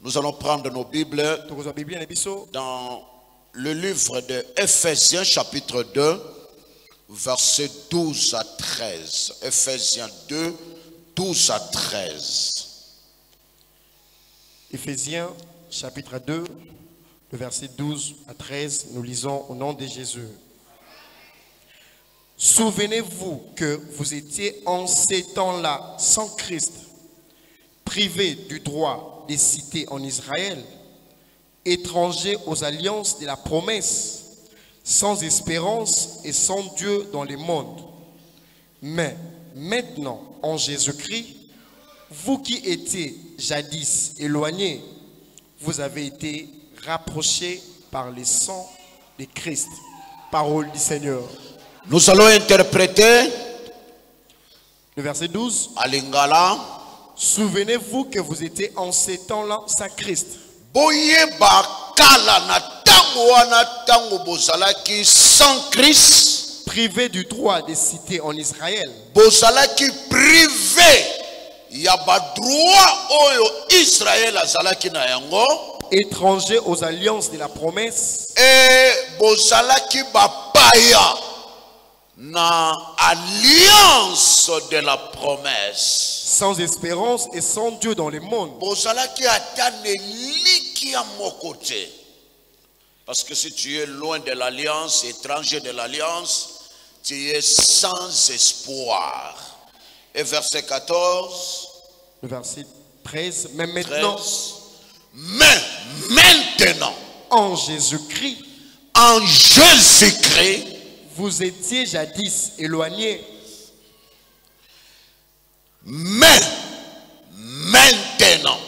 Nous allons prendre nos Bibles dans le livre de Ephésiens chapitre 2, versets 12 à 13. Ephésiens 2, 12 à 13. Ephésiens chapitre 2, le verset 12 à 13, nous lisons au nom de Jésus. Souvenez-vous que vous étiez en ces temps-là sans Christ, privés du droit des cités en Israël, étrangers aux alliances de la promesse, sans espérance et sans Dieu dans les mondes. Mais maintenant, en Jésus-Christ, vous qui étiez jadis éloignés, vous avez été rapprochés par le sang de Christ. Parole du Seigneur. Nous allons interpréter le verset 12. à Lingala. Souvenez-vous que vous étiez en ces temps-là sans Christ. Sans Christ, privé du droit de citer en Israël. Bozalaki privé. Yaba droit oyo Israël azalaki na yango. Étranger aux alliances de la promesse. Et bozalaki bapaya na alliance de la promesse. Sans espérance et sans Dieu dans le monde. Bozalaki atane liki à mon côté. Parce que si tu es loin de l'alliance, étranger de l'alliance, tu es sans espoir. Et verset 14. Le verset 13. Mais maintenant. 13, mais maintenant. En Jésus-Christ. En Jésus-Christ. Vous étiez jadis éloignés. Mais maintenant.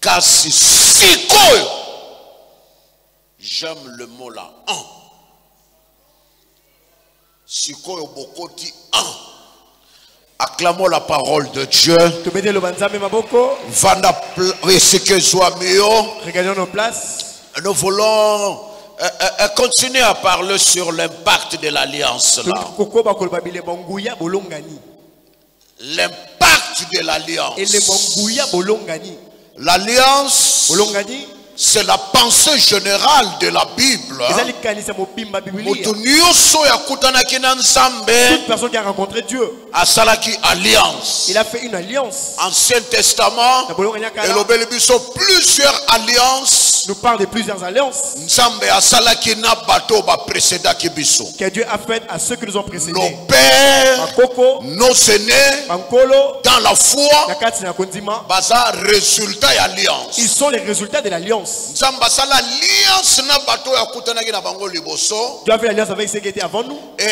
Kasi sikoyo. J'aime le mot là. En. Sikoyo bokoti en. Acclamons la parole de Dieu. Regardons nos places. Nous voulons continuer à parler sur l'impact de l'alliance. L'impact de l'alliance. L'alliance, c'est la pensée générale de la Bible. Toute personne qui a rencontré Dieu, il a fait une alliance. Ancien Testament, plusieurs alliances. Nous parle de plusieurs alliances que Dieu a fait à ceux qui nous ont précédés. Nos pères, nos aînés, dans la foi, ils sont les résultats de l'alliance. Dieu a fait l'alliance avec ceux qui étaient avant nous. Et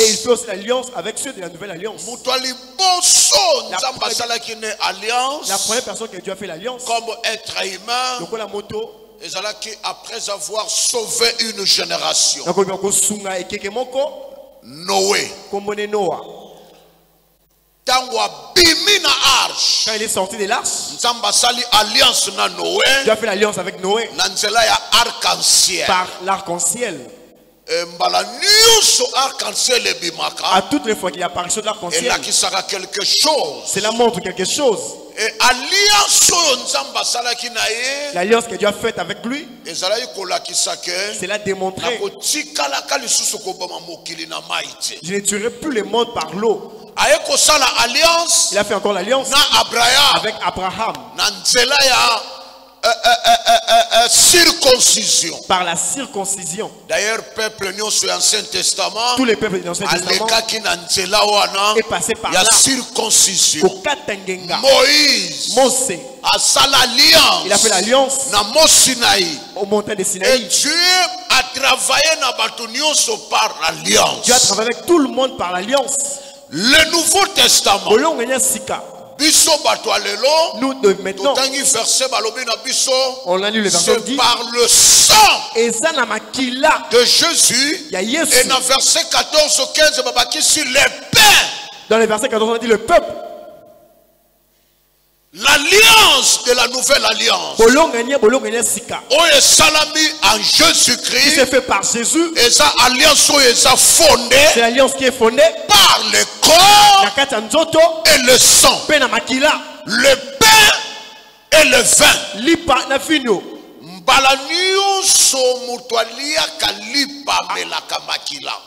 il fait aussi l'alliance avec ceux de la nouvelle alliance. La première personne que Dieu a fait l'alliance, comme être humain, après avoir sauvé une génération. Noé. Quand il est sorti de l'arche, Dieu a fait l'alliance avec Noé par l'arc-en-ciel. À toutes les fois qu'il y a apparition de l'arc-en-ciel, cela montre quelque chose. L'alliance que Dieu a faite avec lui, cela démontré. Je ne tuerai plus le monde par l'eau. Il a fait encore l'alliance avec Abraham circoncision. Par la circoncision. D'ailleurs, peuple sur l'Ancien Testament, tous les peuples de l'Ancien Testament est passé par la circoncision. Moïse, il a fait l'alliance au montagne de Sinaï. Et Dieu a travaillé par l'alliance. Dieu a travaillé avec tout le monde par l'alliance. Le Nouveau Testament, nous de maintenant, on a lu le verset 10, par le sang de Jésus. Et dans verset 14 au 15, sur les pains. Dans le verset 14, on a dit le peuple. L'alliance l'alliance de la nouvelle alliance. Oye salami en Jésus-Christ. Qui s'est fait par Jésus. Et sa alliance est fondée. C'est l'alliance qui est fondée par le corps et le sang. Le pain et le vin.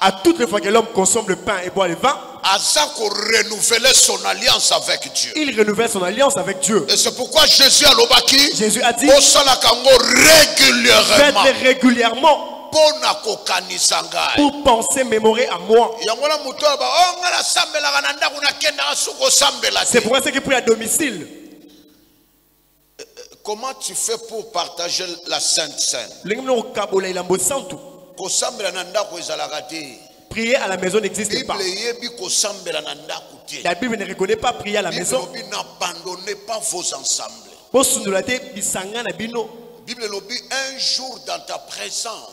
À toutes les fois que l'homme consomme le pain et boit le vin, renouveler son alliance avec Dieu. Il renouvelle son alliance avec Dieu. Et c'est pourquoi Jésus a dit faites-le régulièrement pour penser, mémorer à moi. C'est pourquoi ceux qui prient à domicile. Comment tu fais pour partager la Sainte Seine? Prier à la maison n'existe pas. La Bible ne reconnaît pas prier à la maison. N'abandonnez pas vos ensembles. La Bible dit un jour dans ta présence.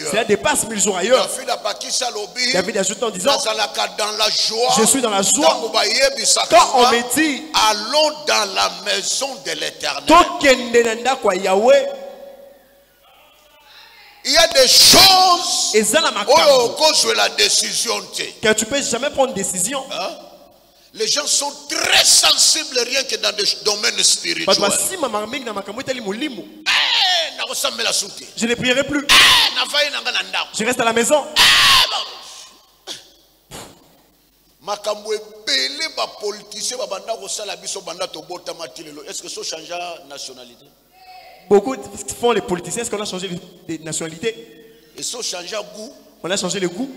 Cela dépasse 1000 jours ailleurs. David ajoute en disant je suis dans la joie quand on me dit allons dans la maison de l'Éternel. Il y a des choses où la décision que tu ne peux jamais prendre décision. Les gens sont très sensibles rien que dans des domaines spirituels. Je ne prierai plus. Je reste à la maison. Est-ce que ça change la nationalité? Beaucoup font les politiciens. Est-ce qu'on a changé de nationalité? Et ça change le goût. On a changé le goût.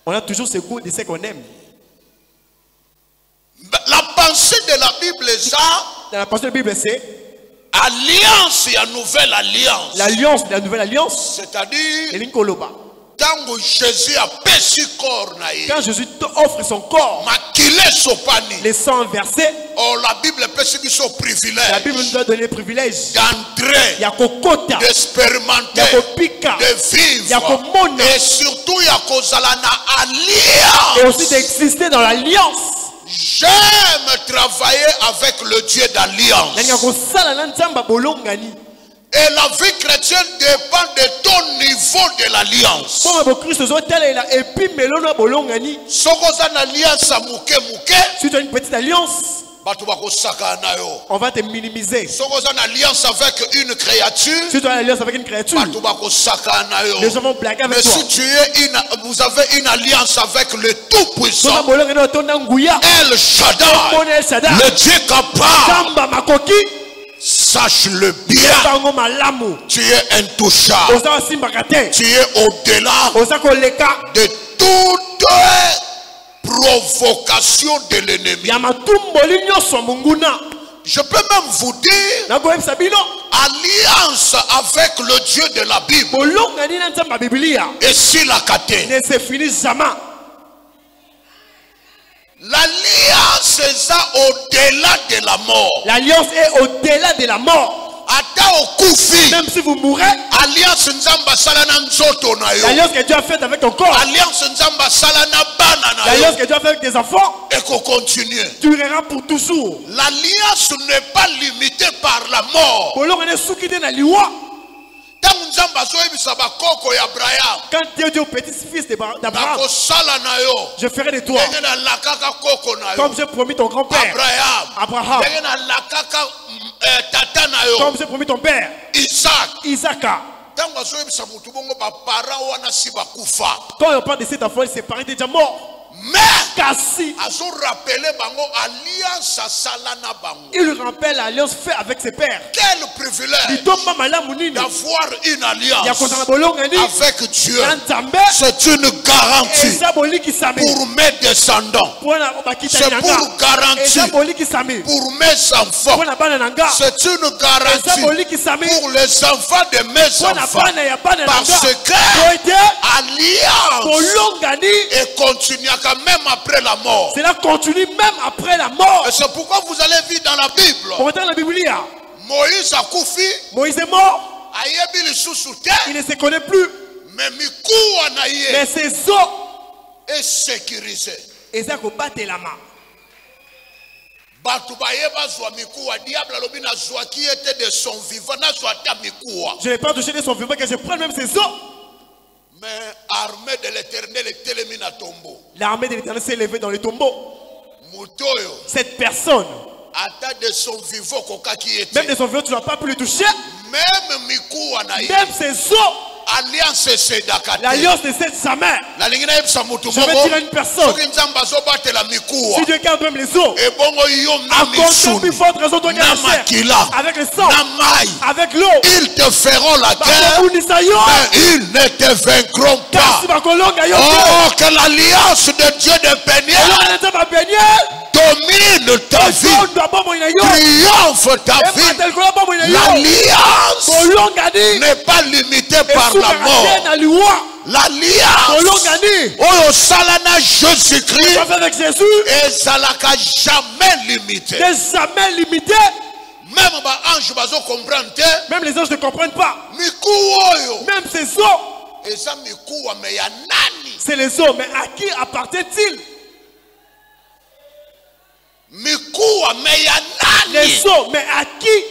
On a toujours ce goût de ce qu'on aime. La pensée de la Bible, ça. Dans la pensée de la Bible, c'est alliance et la nouvelle alliance. L'alliance de la nouvelle alliance. C'est-à-dire quand Jésus a péché corps. Quand Jésus offre son corps, les sangs versés. Oh, la Bible peut se dire son privilège. La Bible nous doit donner le privilège d'entrer, d'expérimenter, de vivre, et surtout il y a alliance. Et aussi d'exister dans l'alliance. J'aime travailler avec le Dieu d'alliance. Et la vie chrétienne dépend de ton niveau de l'alliance. Si tu as une petite alliance, on va te minimiser. Si tu as une alliance avec une créature, si tu as une alliance avec une créature, les gens vont blaguer avec toi. Mais si vous avez une alliance avec le Tout-Puissant, El Shaddai, le Dieu capable, sache-le bien, tu es intouchable. Tu es au-delà de toute provocation de l'ennemi. Je peux même vous dire, alliance avec le Dieu de la Bible. Et si la catène ne se finit jamais. L'alliance est ça au-delà de la mort. L'alliance est au-delà de la mort. Même si vous mourrez, l'alliance que Dieu a faite avec ton corps, l'alliance que Dieu a faite avec tes enfants, durera pour toujours. L'alliance n'est pas limitée par la mort. Quand Dieu dit au petit-fils d'Abraham, je ferai de toi comme j'ai promis ton grand-père Abraham, comme j'ai promis ton père Isaac. Quand on parle de cet enfant, ses parents étaient déjà morts. Mais Kassi, il lui rappelle l'alliance faite avec ses pères. Quel privilège d'avoir une alliance avec Dieu. C'est une garantie pour mes descendants. C'est pour garantie pour mes enfants. C'est une garantie pour les enfants de mes enfants. Parce que alliance est continue même après la mort. Cela continue même après la mort. Et c'est pourquoi vous allez vivre dans la Bible. Moïse a koufi. Moïse est mort. Il ne se connaît plus. Mais mikuwa na ye Mais ces eaux, est sécurisé. ils ont battu la main. Batu bayeba zwa mikuwa diable alobi na zwa qui était de son vivant na zwa ta mikuwa. Je n'ai pas touché de son vivant que je prenne même ses eaux. Mais armée de l'Éternel est télémi na tombeau. L'armée de l'Éternel s'est élevée dans les tombeaux. Mutoyo Cette personne, ata de son vivant koka qui était. même de son vivant, tu n'as pas pu le toucher. Même mikuwa na ye. Même ses eaux, Alliance sedakate. l'alliance ne cède jamais. La lingina yebisa mutu Je vais moko. dire à une personne, Soki nzamba zobate la mikuwa. si Dieu garde même les eaux, Et bongo yo na à compter misuni. plus forte raison de Na la chair, makila. avec le sang, Na mai. avec l'eau, Ils te feront la bah, guerre. pour Nisayo, Mais ils ne te vaincront pas. kasi bakolonga yo te. Oh, que l'alliance de Dieu de Peniel Elonga nzambe abenye, domine ta vie, esondo bomoi na yo, triomphe ta vie. ebata likolo bomoi na yo, L'alliance kolonga ni, n'est pas limitée par la esukaka te mort. na liwa, L'alliance kolonga ni, oyo salana Jésus-Christ tu fait avec Jésus, ezalaka jamais limité. n'est jamais limité. Même ba ange bazo comprendre te Même les anges ne comprennent pas. mikuwa oyo Même ces eaux, eza mikuwa me ya nani? c'est les eaux. Mais à qui appartient-il? Mikuwa me ya nani? Les eaux, mais à qui?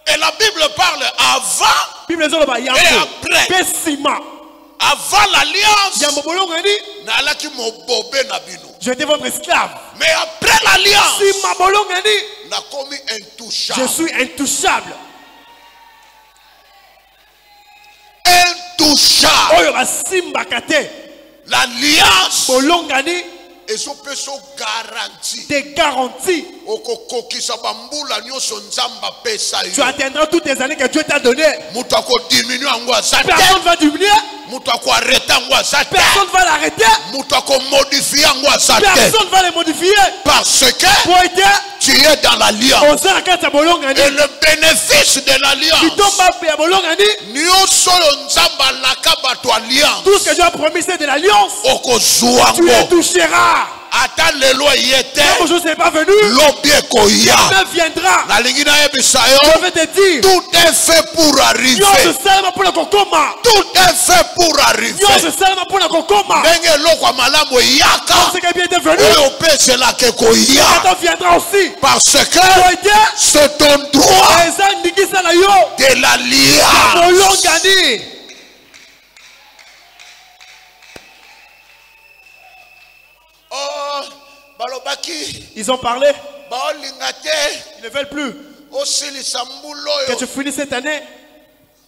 Et la Bible parle avant, Bible les eaux là-bas, il y a Et un après? pessima. avant l'alliance. Yambobolongani, Nalaki mobobe na bino. j'étais votre esclave. Mais après l'alliance, Si mabolongani, na komi je intouchable. suis intouchable. Intouchable. Oyo basimba kate, L'alliance bolongani, ezopeso garantie. te garantis. Okokokisa bambula nyonso nzamba pesa Tu yo. atteindras toutes les années que Dieu t'a donné. Mutu akodiminuer yango aza te. Personne ne va diminuer, Mutu akoarrete yango aza te. personne ne va l'arrêter, Mutu akomodifie yango aza te. personne ne va les modifier. Parce que Pour être tu es dans l'alliance. au sein de bolongani, Et le bénéfice de qui l'alliance. tombe à bolongani, Nyonso oyo nzamba alaka bato alliance. tout ce que Dieu a promis c'est de l'alliance. Okozwa Tu les yango. toucheras. Ata lelo yete. Même aujourd'hui, ce n'est pas venu. Lobi ekoya. Demain viendra. Nalingi nayebisa Je yo. vais te dire. Tout est fait pour arriver. Yo, je sais pour le kokoma. Tout est fait pour arriver. Yo, je sais pour le kokoma. Ndenge eloko ya malamu Comme eyaka. ce qui est bien devenu. Oyo mpe ezelaka ekoya. Quand on viendra aussi. Parce que Pour être, c'est ton droit les gens disent ça là yo. de l'alliance. Bolongani. Oh, balobaki. Ils ont parlé. Baolinga te. Ils ne veulent plus. Osilisa mbula Que oyo. tu finisses cette année.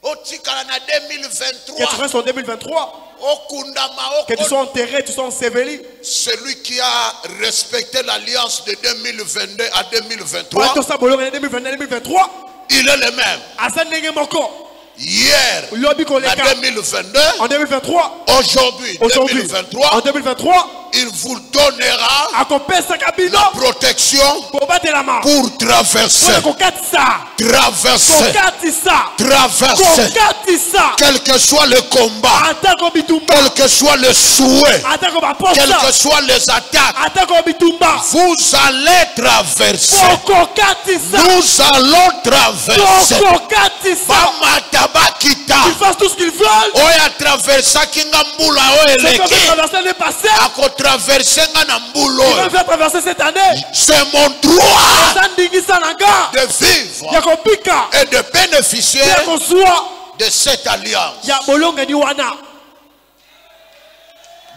Otikala na Que tu 2023. restes en 2023. Okundama Que tu sois enterré, tu sois enseveli. celui qui a respecté l'alliance de 2022 à Pour 2023, être ça, bolongani 2022, 2023. il est le même. Asa ndenge moko. Hier, Lobi en koleka. 2022, En 2023. aujourd'hui, Aujourd'hui. 2023, En 2023. il vous donnera Akopesa kabino. la protection Pour battre la main. pour traverser, Pour kokatisa. traverser, Kokatisa. traverser, Kokatisa. quel que soit le combat, Atako bitumba. quel que soit le souhait, Atako quelles baposa. que soient les attaques, Atako bitumba. vous allez traverser. Kokatisa. Nous allons traverser. Kokatisa. Bamatabakita. Ils fassent tout ce qu'ils veulent. Oya traversaki nga mbula oyo C'est comme eleki. traverser l'année passée. Akotraverse nga na mbula Ils oyo. vont faire traverser cette année. C'est mon droit Sandingisa nanga. de vivre Yakopika. et de bénéficier Yakosuwa. de cette alliance. Ya bolongani wana.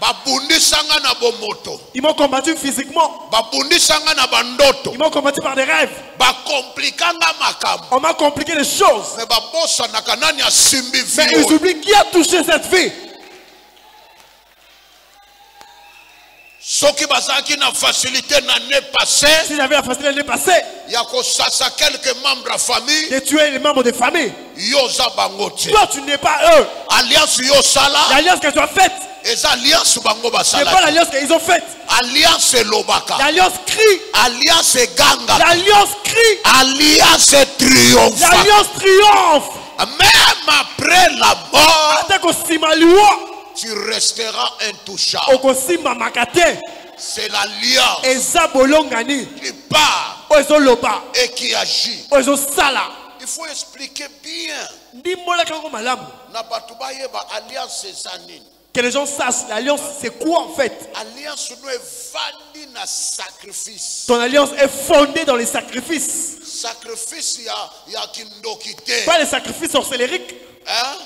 Babundisanga na bomoto. Ils m'ont combattu physiquement. Babundisanga na bandoto. Ils m'ont combattu par des rêves. Bakomplikanga makambo. On m'a compliqué les choses. Mais babosanaka nani asimbi Mais vie ils oyo. oublient qui a touché cette vie. Soki bazalaki na facilité l'année passée Si j'avais la facilité l'année passée ya kosasa quelques membres de famille de tuer les membres de famille, yo za bango te. toi tu n'es pas eux. Alliance yo sala L'alliance que tu as faite, eza alliance bango ce n'est pas basala. l'alliance qu'ils ont faite. Alliance elobaka. L'alliance crie. Alliance eganga. L'alliance crie. Alliance triomphe. L'alliance triomphe. Même après la mort, Atako simaliwa. tu resteras intouchable. Okosima makate. C'est l'alliance Eza bolongani. qui part Ozo loba. et qui agit. Ozo sala. Il faut expliquer bien. Ndimbola kango malamu. Na batu bayeba alliance ezanini. Que les gens sachent l'alliance c'est quoi en fait. Alliance nous evandi na sacrifice. Ton alliance est fondée dans les sacrifices. Sacrifice ya kindokite. Pas les sacrifices sorcellériques. Hein?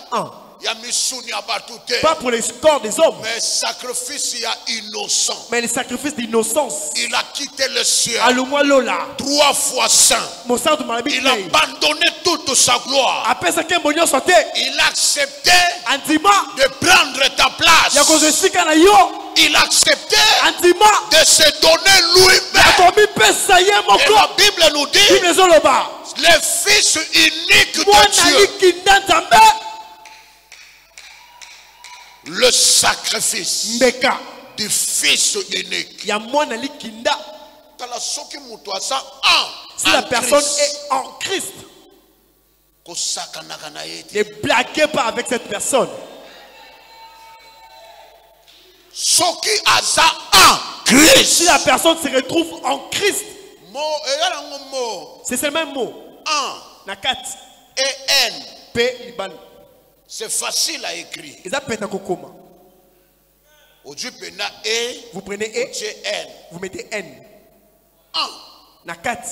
Ya misuni ya batu te. Pas pour les corps des hommes. Mais sacrifice ya innocent. Mais les sacrifices d'innocence. Il a quitté le ciel. Alumwa lola. 3 fois saint. Il a abandonné toute sa gloire. Après ça qu'un bonheur sauté. Il a accepté de prendre ta place. Il a accepté de se donner lui-même. Et la Bible nous dit le Fils unique de Dieu. Le sacrifice du Fils unique. Si la personne est en Christ, ne blaguez pas avec cette personne. Si la personne se retrouve en Christ, c'est le même mot. Nakat. Et N. P. C'est facile à écrire. Vous prenez E, vous mettez N. Nakat.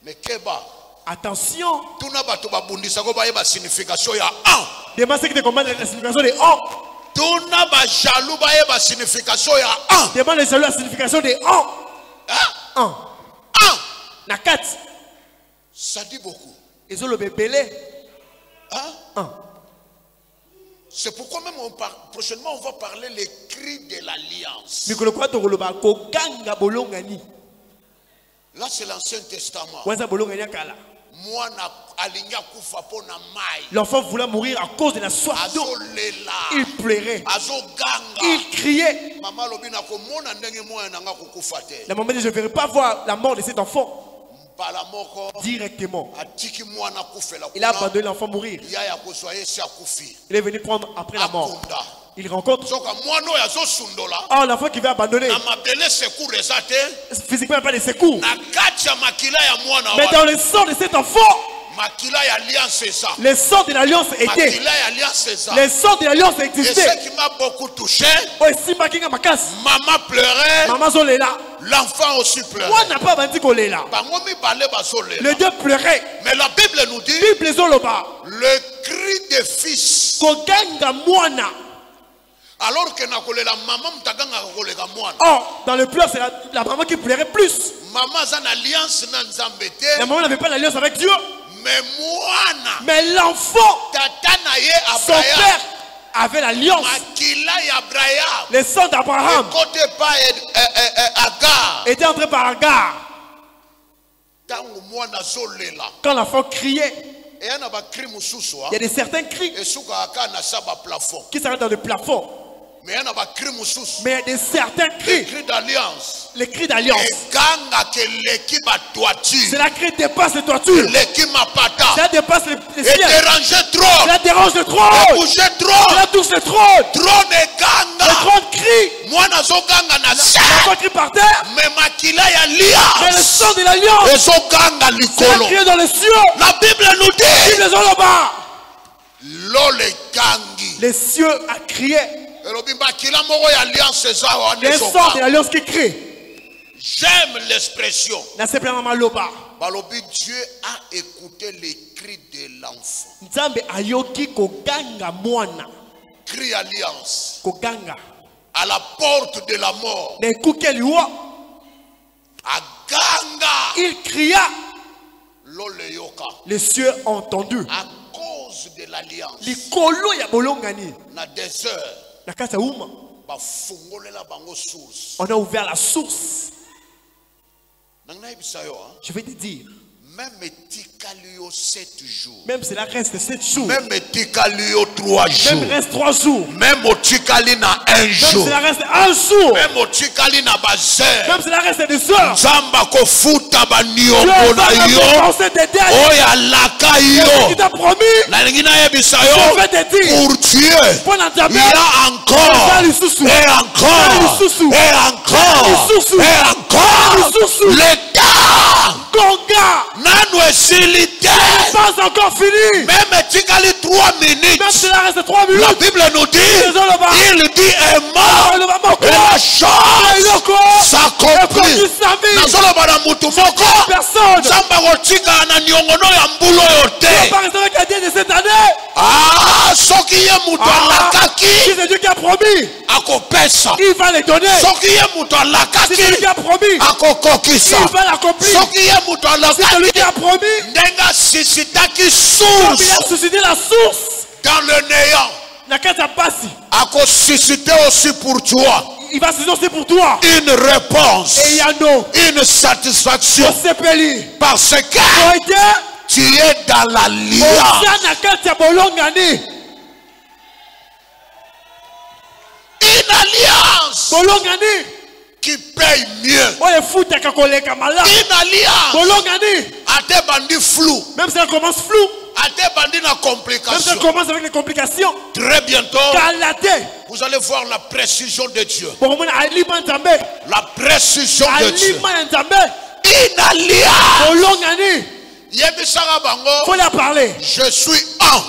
Mais Keba. Attention. Demande ceux qui te comprennent la signification de on. Demande les jaloux la signification de on. Nakat. Ça dit beaucoup. Ils ont le bébé. C'est pourquoi même prochainement on va parler les cris de l'alliance. Là c'est l'Ancien Testament. L'enfant voulait mourir à cause de la soif d'eau. Il pleurait. Il criait. La maman dit, je ne verrai pas voir la mort de cet enfant. Directement. Il a abandonné l'enfant mourir. Il est venu prendre après la mort. Il rencontre. Oh, l'enfant qui veut abandonner. Physiquement, il n'y a pas de secours. Mais dans le sang de cet enfant, le sang de l'alliance était. Le sang de l'alliance existait. Et ce qui m'a beaucoup touché, maman pleurait. L'enfant aussi pleurait. Les deux pleuraient. Mais la Bible nous dit le cri des fils. Alors que la maman dans le pleur, c'est la maman qui pleurait plus. La maman n'avait pas l'alliance avec Dieu. Mais l'enfant, son père avait l'alliance. Le sang d'Abraham était entré par Agar. Quand l'enfant criait, il y a des certains cris qui s'arrêtent dans le plafond. Mais il y a des certains cris. Les cris d'alliance. C'est la cri qui dépasse les toitures. Ça dépasse les ciels. Ça dérange le trône. Ça touche le trône. Le trône crie. L'enfant crie par terre. Mais le sang de l'alliance, c'est la cri dans les cieux. La Bible nous dit les cieux a crié. Les sorts de l'alliance qui crie. J'aime l'expression. Dieu a écouté les cris de l'enfant. Cri alliance. À la porte de la mort. Il cria. Les cieux ont entendu. À cause de l'alliance. Dans des heures. On a ouvert la source. Je vais te dire. Même cela reste 7 jours. Même 3 jours. Même reste 3 jours. Même un jour. Cela reste 1 jour. Même cela reste 2 heures. Dieu t'a promis. Je vais te dire. Pour Dieu, il y a encore et encore le temps Gonga. Nano esilite. Pas encore fini. Même tikali 3 minutes. Même cela reste 3 minutes. La Bible nous dit, il dit est mort. Et la chose s'accomplit. Nazoloba na mutu moko. Samba kotika na nyongono ya mbulo yote. Ah, soki ye mutu alakaki. C'est Dieu qui a promis. Akopesa. Il va les donner. Soki ye mutu alakaki. C'est lui qui a promis. Akokokisa. Il va l'accomplir. Soki ye mutu C'est celui qui alakaki. a promis. Ndenga sisitaki Il source. a suscité la source. Dans le néant. Nakata Pasi. Susciter aussi pour toi Il va susciter aussi pour toi. une réponse, Et il y a non. une satisfaction, parce que tu es dans l'alliance. Une alliance qui paye mieux. Une alliance à des bandits flous, même si ça commence flou, à des bandits dans même si ça complications. commence avec les complications, Très bientôt, Kalate. vous allez voir la précision de Dieu. La précision de Dieu. Une alliance. Faut la parler. Je suis en.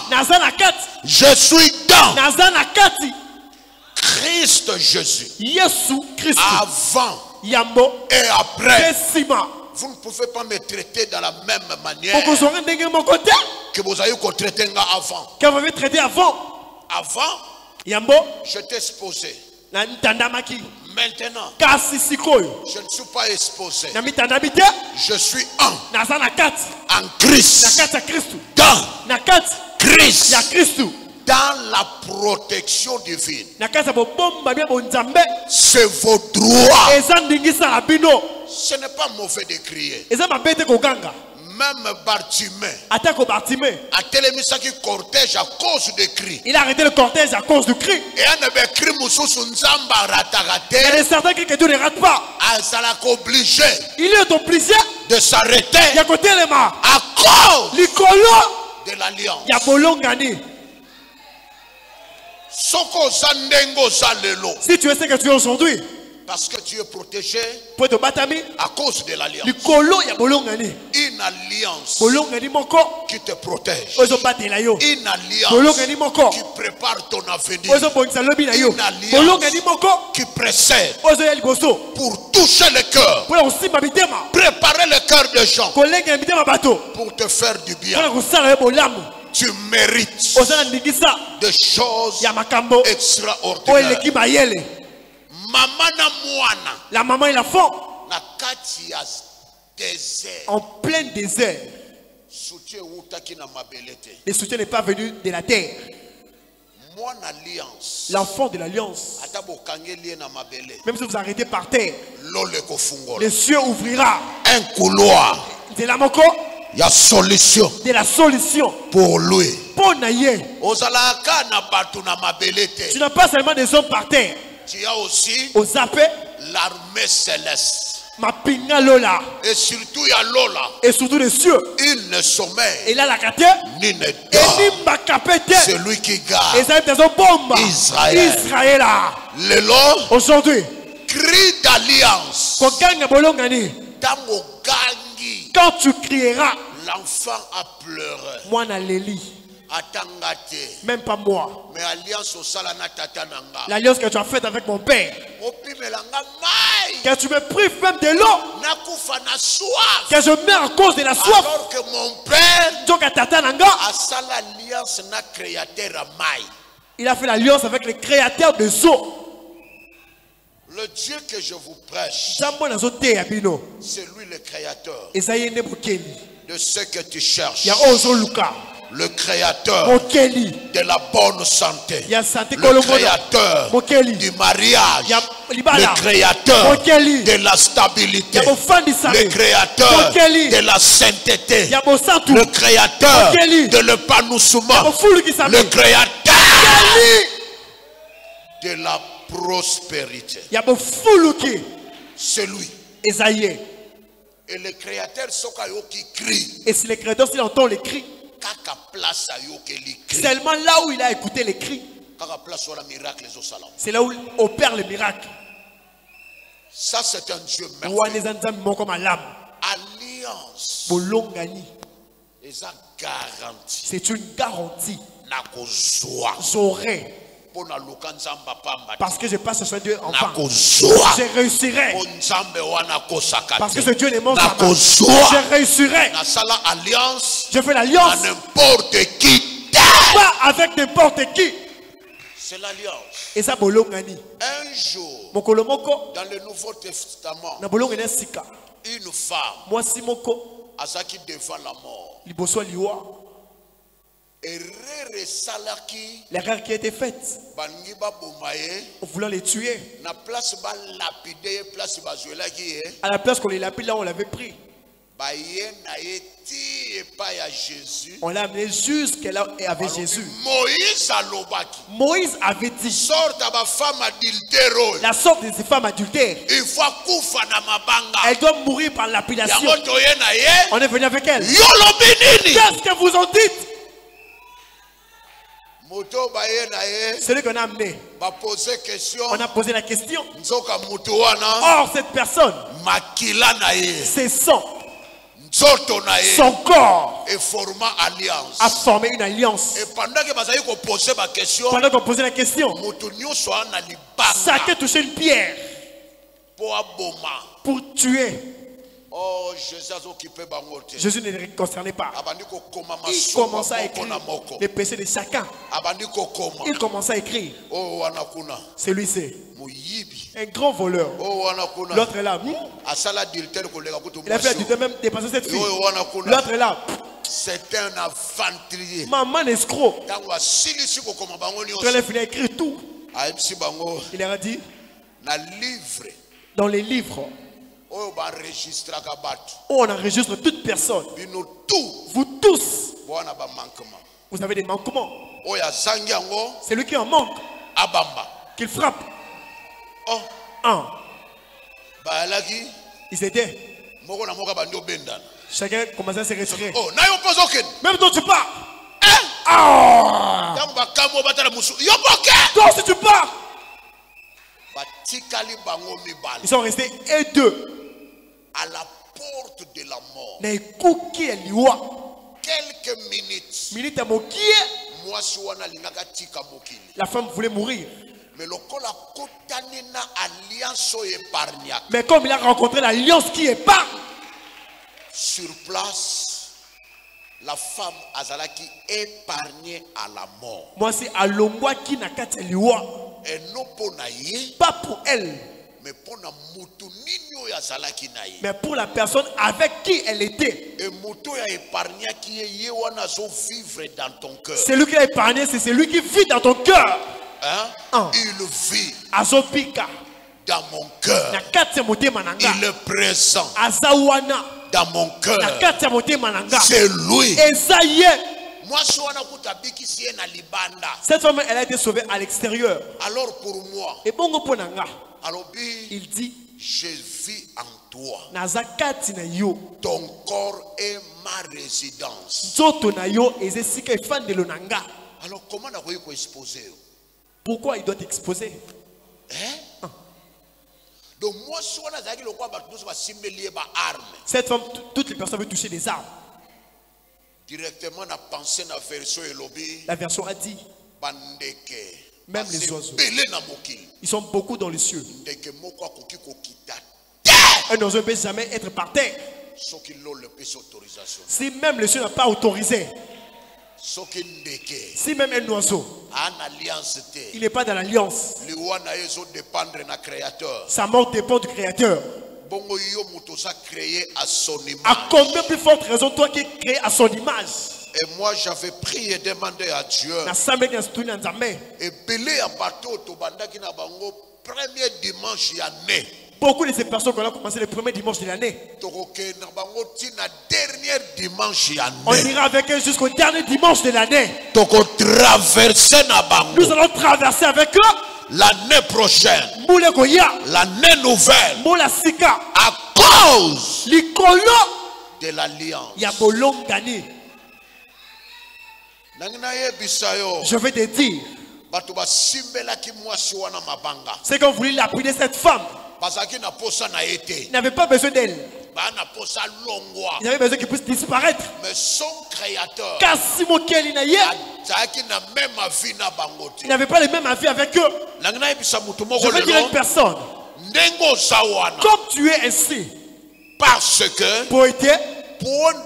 Je suis dans. Christ Jésus. Avant et après. Vous ne pouvez pas me traiter de la même manière que vous avez traité avant. Avant, je t'ai exposé. Maintenant, je ne suis pas exposé. Je suis en Christ. Dans Christ. Dans la protection divine. C'est vos droits. Ce n'est pas mauvais de crier. Même Bartimée a télémisaki cortège à cause des cris. Il a arrêté le cortège à cause du cri. Et un cri mususu nzamba Il y a des certains cris que Dieu ne rate pas. Obligé. Il est obligé de s'arrêter à cause de l'alliance. Si tu es ce que tu es aujourd'hui, parce que tu es protégé à cause de l'alliance. Une alliance qui te protège. Une alliance qui prépare ton avenir. Une alliance qui précède pour toucher le cœur. Préparer le cœur des gens pour te faire du bien. Tu mérites des choses extraordinaires. La maman et l'enfant en plein désert. Le soutien n'est pas venu de la terre. L'enfant de l'alliance, même si vous arrêtez par terre, les cieux ouvrira un couloir de la moko, il y a solution de la solution pour lui. Tu n'as pas seulement des hommes par terre. Tu as aussi l'armée céleste. Et surtout il y a Lola. Et surtout les cieux. Il ne sommeille. Et là la carte. Ni ne dort. C'est lui qui garde Israël. Aujourd'hui. Cri d'alliance. Quand tu crieras, l'enfant a pleuré. Même pas moi. Mais l'alliance que tu as faite avec mon père. Que tu me prives même de l'eau. Que je mets en cause de la soif. Alors que mon père il a fait l'alliance avec le créateur des eaux. Le Dieu que je vous prêche, c'est lui le créateur de ce que tu cherches. Le créateur de la bonne santé. Le créateur du mariage. Le créateur de la stabilité. Le créateur de la sainteté. Le créateur de l'épanouissement. Le créateur de la prospérité. C'est lui. Et le créateur qui crie. Et si le créateur s'il entend les cris, seulement là où il a écouté les cris, c'est là où il opère le miracle. Ça c'est un Dieu merveilleux. Alliance alliance. bolongani. Eza garantie. C'est une garantie. Na kozwa. J'aurai. Pona luka nzamba pamba. Parce que je passe sur Dieu Na enfin. kozwa. Je réussirai. Po nzambe wana kosaka. Parce que ce Dieu ne mange Na pas. kozwa. Je réussirai. Na sala alliance. Je fais Na l'alliance. n'importe qui. Pas avec n'importe qui. C'est l'alliance. Et ça bolongani. Un jour, Mokolo moko. dans le Nouveau Testament, Na bolongani sika. une femme, Moi si moko. azaki devant la mort, Liboso liwa. erreur esalaki L'erreur qui a été faite. balingi baboma ye En voulant les tuer. na place balapide ye place bazwelaki ye À la place qu'on les lapide là, on l'avait pris. baye na ye ti epai ya Jésus. On l'a amené jusqu'à là et avec Balobi, Jésus. Moïse alobaki Moïse avait dit. sorte ya bafemme adultère oyo La sorte de ces femmes adultères. il faut akufa na mabanga Elle doit mourir par lapidation. yango toye na ye On est venu avec elle. yo lobi nini Qu'est-ce que vous en dites? moto baye na ye Celui qu'on a amené. bapose question On a posé la question. nzoka mutu wana Or, cette personne, makila na ye ses sangs, nzoto na ye son corps eforma alliance a formé une alliance. et pendant que bazali kopose baquestion Pendant qu'on posait la question, motu nyonso aza na libanga chacun touchait une pierre mpo aboma. pour tuer. Oh, Jésus azokipe bango te Jésus ne les concernait pas. abandi kokoma Il masuba commença à moko écrire na moko les péchés de chacun. abandi kokoma Il commença à écrire. oyo wana kuna Celui-ci, moyibi un grand voleur. oyo wana kuna L'autre est là. asala adultère koleka kutu Il a fait mwasi du même dépasser cette fille. oyo wana kuna L'autre est là. c'est un aventurier Maman escroc. ntango asilisi kokoma bango Quand elle nyonso a fini d'écrire tout, ayebisi bango il leur a dit na livre dans les livres oyo baenregistraka bato où on enregistre toute personne, bino tout vous tous, bowana bamanquement vous avez des manquements. oyo azangi yango C'est lui qui en manque, abamba qu'il frappe. oh Un, bayalaki ils étaient. moko na moko abandi obendana Chacun commençait à se retirer. oh na yo mpo ozokende Même toi tu pars. eh Ah! ntango bakambo batala mosu yo boke Toi aussi tu pars. batikali bango mibale Ils sont restés et deux. à la porte de la mort Na ekuki eliwa. quelques minutes Minute à mokie. mwasi wana alingaka tika mokili La femme voulait mourir. mais lokola kotani na alliance oyo épargnaka Mais comme il a rencontré l'alliance qui épargne, sur place la femme azalaki épargnée à la mort moi c'est Alongwa qui n'a qu'à liwa. et non mpo na ye Pas pour elle, mais mpo na mutu nini oyo azalaki na ye mais pour la personne avec qui elle était. et mutu oyo aépargnaki ye ye wana azovivre dans ton cœur C'est lui qui a épargné, c'est celui qui vit dans ton cœur. hein? Il vit Azopika. dans mon cœur. Na kati ya motema na nga. Il est présent Azawana. dans mon cœur. Na kati ya motema na nga. C'est lui. Eza ye. Mwasi wana kutabikisi ye na libanda. Cette femme, elle a été sauvée à l'extérieur. Alors pour moi, Et bongo po na nga. alobi, Il dit, je vis en toi. naza kati na yo. Ton corps est ma résidence. Nzoto na yo eza esika efandelo na nga. Alors comment nakoki koexpose yo? Pourquoi il doit t'exposer? Hein? Donc mwasi wana azalaki lokwa bato nyonso basimbeli ye baarme. Cette femme, toutes les personnes veulent toucher des armes. Directement na pensée na version elobi, La version a dit, bandeke. Même les oiseaux. Belé na mokili. ils sont beaucoup dans les cieux. Ndeke moko akoki kokita. Un oiseau ne peut jamais être par terre. Soki lolo pesi autorisation. Si même le ciel n'a pas autorisé, Soki ndeke. si même un oiseau, En alliance te. il n'est pas dans l'alliance, Liwa na yezo dépendre na créateur. sa mort dépend du Créateur. Bongo yo muto sa créé à son image. À combien plus forte raison toi qui es créé à son image? Et moi j'avais prié et demandé à Dieu. Na sambe na stuni na nzambe. Et belé à bateau to bandaki na bango premier dimanche ya né. Beaucoup de ces personnes qu'on a commencé le premier dimanche de l'année, Tokoke na bango tina dernier dimanche ya on né. ira avec eux jusqu'au dernier dimanche de l'année. Toko traverser na bango. Nous allons traverser avec eux L'année prochaine, Moule Goya, l'année nouvelle, Moula Sika, à cause Likolo, de l'alliance. Yabolong Gani. Nangina yebisa yo, Je vais te dire, bato basimbelaki mwasi wana mabanga. c'est qu'on voulait lapider cette femme. Bazaki na posa na Il ete. n'avait pas besoin d'elle. Ils avaient besoin qu'ils puissent disparaître. Mais son créateur, il n'avait pas les mêmes avis avec eux. Je veux dire à une personne, comme tu es ainsi, parce que point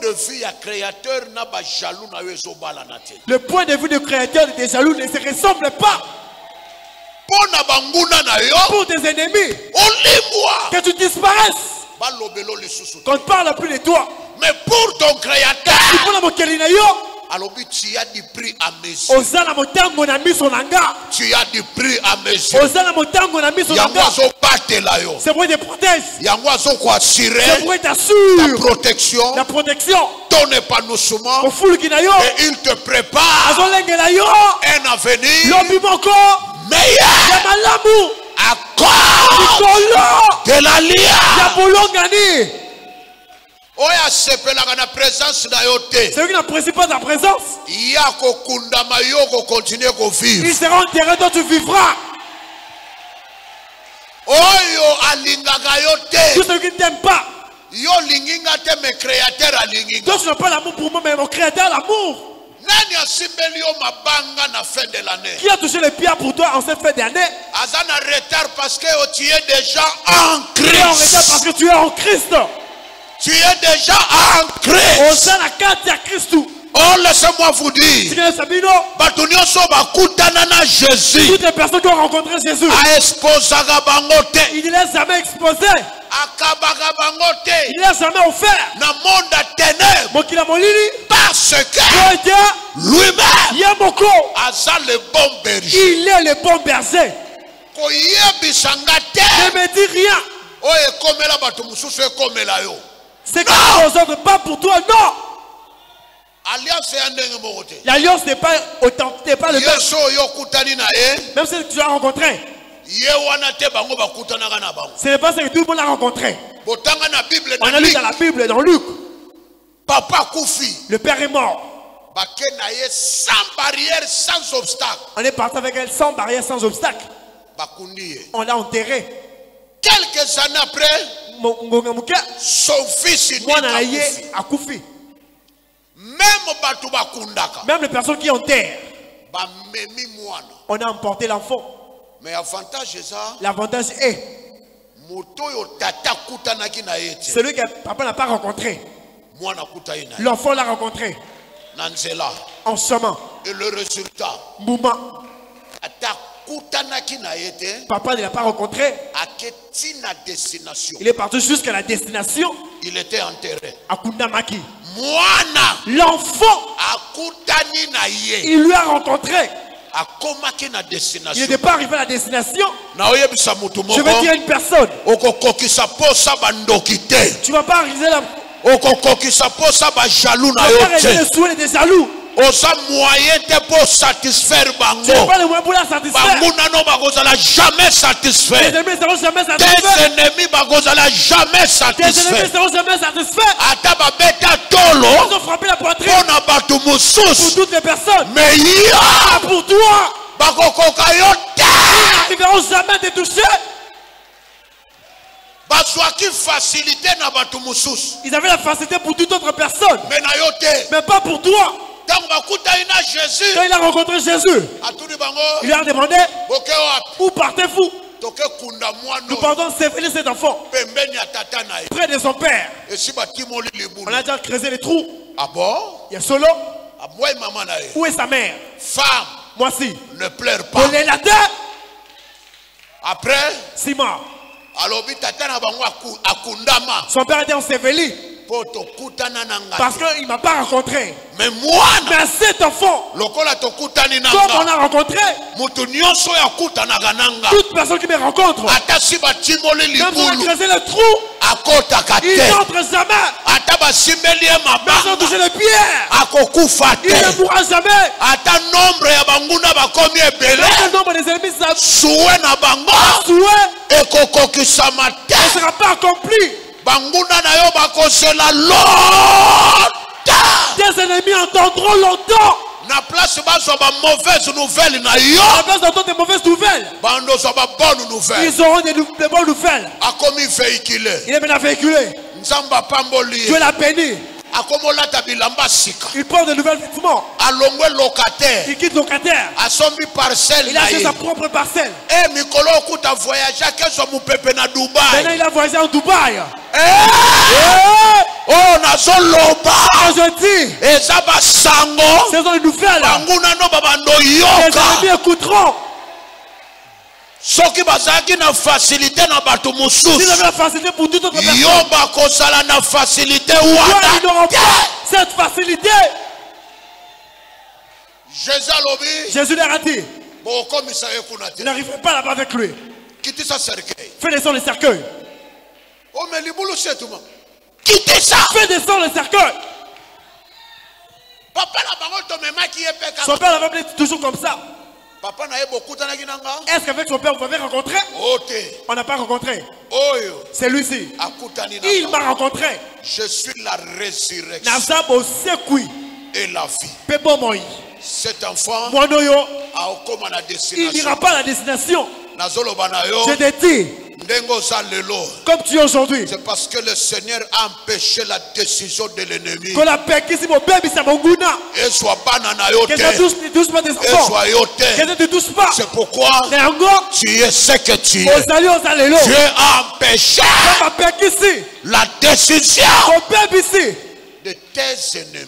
de vue à créateur n'a pas jaloux na yo balana te. Le point de vue du créateur des jaloux ne se ressemble pas. Pour tes ennemis, que tu disparaisses, qu'on ne parle plus de toi. Mais pour ton créateur, tu as du prix à mesure. Tu as du prix à mesure. C'est pour te protéger. C'est pour t'assurer ta protection. Ton épanouissement. Et il te prépare un avenir meilleur à cause de l'alliance. Ceux qui n'apprécient pas ta présence, ils seront enterrés, toi tu vivras. Tous ceux qui ne t'aiment pas, toi tu n'as pas l'amour pour moi, mais mon créateur a l'amour. Qui a touché les pierres pour toi en cette fin d'année? Parce que tu es déjà en Christ. Tu es en retard parce que tu es en Christ. Tu es déjà en Christ. Oh, laissez-moi vous dire. Toutes les personnes qui ont rencontré Jésus, il ne les a jamais exposés. Il ne les a jamais offert. Parce que lui-même, il est le bon berger. Il est le bon berger. Ne me dis rien. C'est comme aux autres, pas pour toi, non. L'alliance n'est pas authentique, n'est pas le même. Même si tu as rencontré, ce n'est pas ce que tout le monde a rencontré. On a lu dans la Bible, dans Luc, Papa Koufi, le père est mort. Sans barrière, sans obstacle. On est parti avec elle sans barrière, sans obstacle. On l'a enterré. Quelques années après, son fils a Koufi. Même les personnes qui enterrent, on a emporté l'enfant. Mais l'avantage est celui que papa n'a pas rencontré, l'enfant l'a rencontré en chemin. Et le résultat, papa ne l'a pas rencontré. Il est parti jusqu'à la destination. Il était enterré. À Kundamaki. L'enfant, il lui a rencontré. Il n'était pas arrivé à la destination. Je vais dire à une personne, tu ne vas pas arriver là. Tu ne vas pas arriver les souhaits des jaloux. Pour satisfaire Bango. Tu n'as pas le moyen pour la satisfaire. Jamais satisfait. Tes ennemis seront jamais satisfaits. Tes ennemis jamais satisfaits. Tes ennemis seront jamais satisfaits. Ils ont frappé la poitrine. Pour toutes les personnes. Mais pour toi, ils n'arriveront jamais à te toucher. Ils avaient la facilité pour toute autre personne. Mais pas pour toi. Quand il a rencontré Jésus, il lui a demandé, où partez-vous? Nous partons sévrir cet enfant près de son père. On a déjà creusé les trous. Il y a solo. Où est sa mère? Femme, moi si. ne pleure pas. Après, Sima, son père était enseveli parce qu'il ne m'a pas rencontré. Mais moi, cet enfant, comme on a rencontré, toute personne qui me rencontre, même si on a creusé le trou, il n'entre jamais. Même si on touche les pierres, il ne mourra jamais. Le nombre des ennemis ne sera pas accompli. Tes ennemis entendront longtemps. Na place mauvaise nouvelle na yo. La place d'entendre des mauvaises nouvelles. Bonne nouvelle. Ils auront des bonnes nouvelles. A commis véhiculé. Il est maintenant véhiculé. Nzamba pamboli. Dieu l'a béni. Akomolata bilamba sika. Il porte de nouvelles vêtements. Alongwe locataire. Il quitte locataire. Asombi parcelle. Il a acheté sa propre parcelle. Eh, Mikolo okuta voyage à keso mupepe na Dubaï. Maintenant il a voyagé en Dubaï. Oh, nazo loba. Je dis. Ezaba sango. Ce sont les nouvelles. Banguna no babando Les yoka. ennemis écouteront. Soki bazaki na facilité na bato mususu. S'ils avaient la facilité pour toute autre personne. Yoba kozala na facilité Ils n'auront wana. pas cette facilité. Jésus leur a dit. Il n'arriverait pas là-bas avec lui. Quittez ça cercueil. Fais descendre le cercueil. Oh mais libulu c'est tout. Quittez ça. Fais descendre le cercueil. Papa la parole to mema qui est peka. Son père l'avait appelé toujours comme ça. Papa na beaucoup tana kinanga. Est-ce qu'avec son père vous avez rencontré? On n'a pas rencontré. Oyo. C'est lui-ci. Il m'a rencontré. Je suis la résurrection et la vie. Cet enfant il n'ira pas à la destination. Je te dis, comme tu es aujourd'hui, c'est parce que le Seigneur a empêché la décision de l'ennemi. Et soit banana yote. C'est pourquoi tu es ce que tu es. Dieu a empêché la décision de tes ennemis.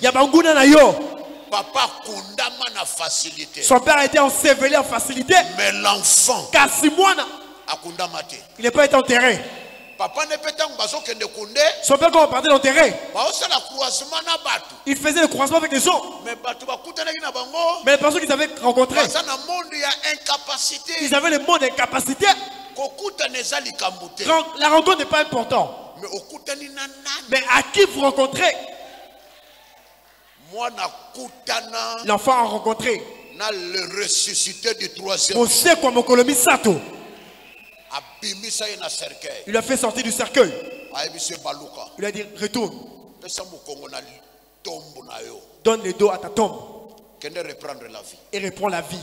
Papa kundama na facilité. Son père a été enseveli en facilité. Mais l'enfant il n'est pas été enterré. Son père, quand on partait d'enterrer, il faisait le croisement avec les gens. Mais les personnes qu'ils avaient rencontrées, ils avaient le monde d'incapacité. La rencontre n'est pas importante. Mais à qui vous rencontrez? L'enfant a rencontré le ressuscité du troisième. Il a fait sortir du cercueil. Il a dit retourne. Donne le dos à ta tombe. Et reprends la vie.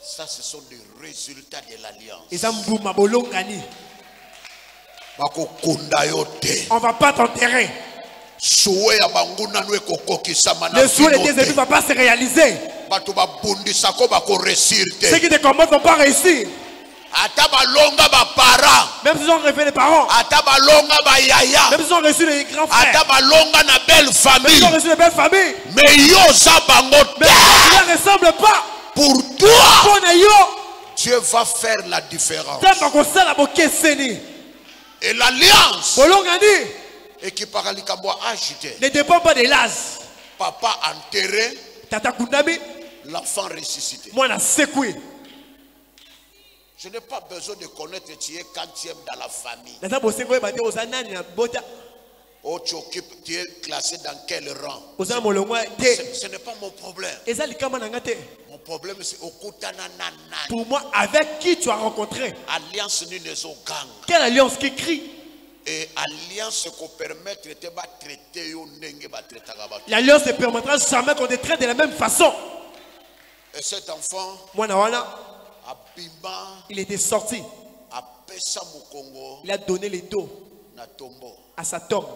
Ça, ce sont des résultats de l'alliance. On ne va pas t'enterrer. Le souhait des ennemis ne va pas se réaliser. Ceux qui te combattent ne vont pas réussir. Même s'ils ont révélé les parents. Même s'ils ont reçu les grands frères. Même s'ils ont reçu les belles familles. Mais ils ne ressemblent pas. Pour toi, Dieu va faire la différence. Et l'alliance ne dépend pas de l'âge. Papa enterré, Tata Kundami, l'enfant ressuscité. Moi, on a secoué. Je n'ai pas besoin de connaître que tu es quantième dans la famille. Oh, tu es classé dans quel rang? Ce n'est pas mon problème. Mon problème c'est pour moi, avec qui tu as rencontré? Alliance gang. Quelle alliance qui crie? Et alliance qu'on permettre de traiter. L'alliance ne permettra jamais qu'on te traite de la même façon. Et cet enfant, il était sorti. Il a donné le dos à sa tombe.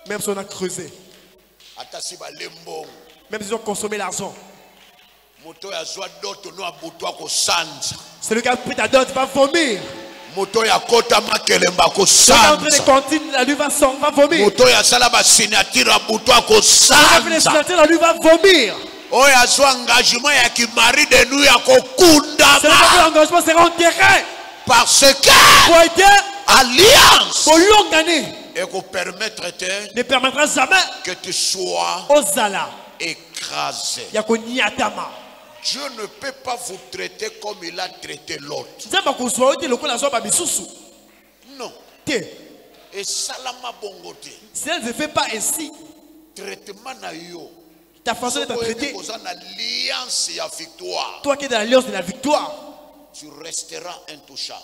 Même si on a creusé. Même si on a consommé l'argent. Celui qui a pris ta dot va vomir. Celui qui est en train de continuer, la lui va vomir. Celui qui a fait les signatures, la lui va vomir. L'engagement sera enterré. Parce que alliance ne permettra jamais que tu sois écrasé. Dieu ne peut pas vous traiter comme il a traité l'autre. Non. Et salama bongote. Si elle ne fait pas ainsi, traitement na yo. Ta façon d'être traité. Victoire. Toi qui es dans l'alliance de la victoire, tu resteras intouchable.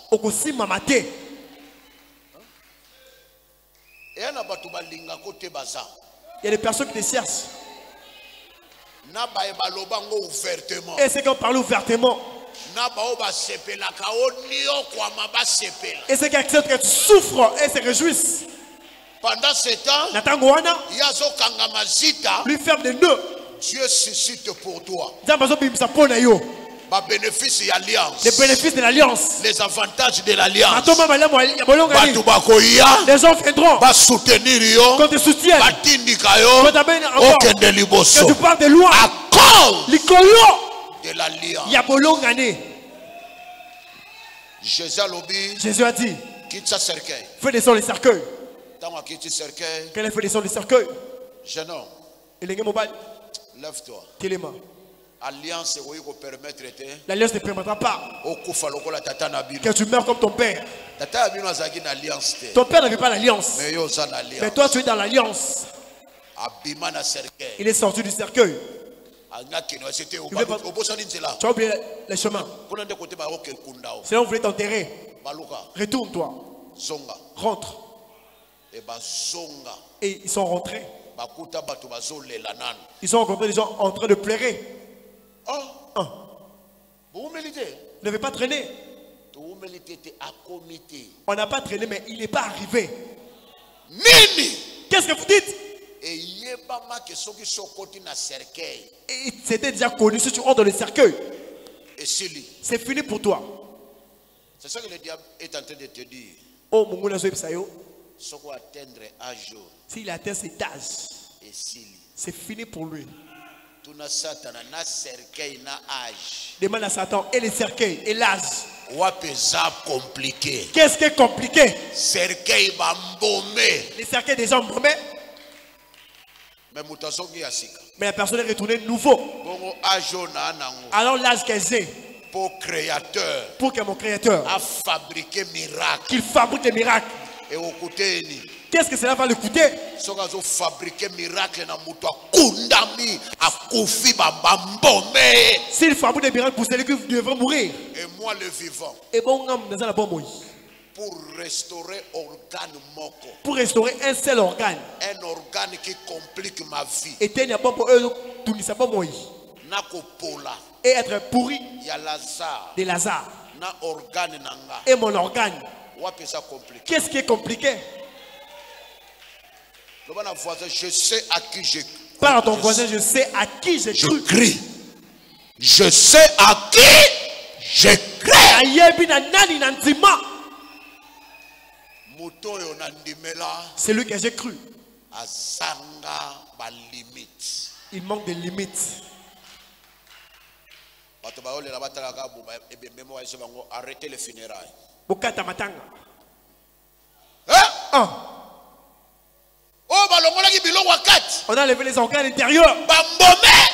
Il y a des personnes qui te cherchent. Et c'est qu'on parle ouvertement. Et ceux qui acceptent que tu souffres et se réjouissent. Pendant ce temps, lui ferme les nœuds. Dieu suscite pour toi les bénéfices de l'alliance, les avantages de l'alliance. Les gens viendront quand te soutiennent, que tu parles de loin à cause de l'alliance. Jésus a dit, fais descendre les cercueils. Quand il fait descendre les cercueils, jeune homme, lève-toi. Alliance l'alliance ne permettra pas que tu meurs comme ton père. Ton père n'avait pas l'alliance, mais toi tu es dans l'alliance. Il est sorti du cercueil. Tu as oublié les chemins. Sinon on voulait t'enterrer. Retourne-toi. Rentre. Et ils sont rentrés. Ils ont rencontré des gens en train de pleurer. Vous n'avez pas traîné. On n'a pas traîné, mais il n'est pas arrivé. Qu'est-ce que vous dites? Et c'était déjà connu si tu entres dans le cercueil. C'est fini pour toi. C'est ça que le diable est en train de te dire. Oh, mon Dieu, s'il atteint cet âge, c'est fini pour lui. Demande à Satan et les cercueils et l'âge. Qu'est-ce qui est compliqué? Les cercueils des gens embaumés. Mais la personne est retournée nouveau. Alors l'âge qu'elle est pour créateur, pour que mon créateur a fabriqué miracle, qu'il fabrique des miracles. Et au côté, qu'est-ce que cela va le coûter? S'il fabrique des miracles pour celui qui devrait mourir. Et moi le vivant. Et bon, pour restaurer organe moko. Pour restaurer un seul organe. Un organe qui complique ma vie. Et et être pourri de Lazare. Et mon organe. Qu'est-ce qui est compliqué? Je sais à qui j'ai cru. Parle à ton voisin, je sais à qui j'ai cru. Je crie. Je sais à qui j'ai cru. C'est lui que j'ai cru. Il manque des limites. Arrêtez les funérailles. On a levé les organes intérieurs.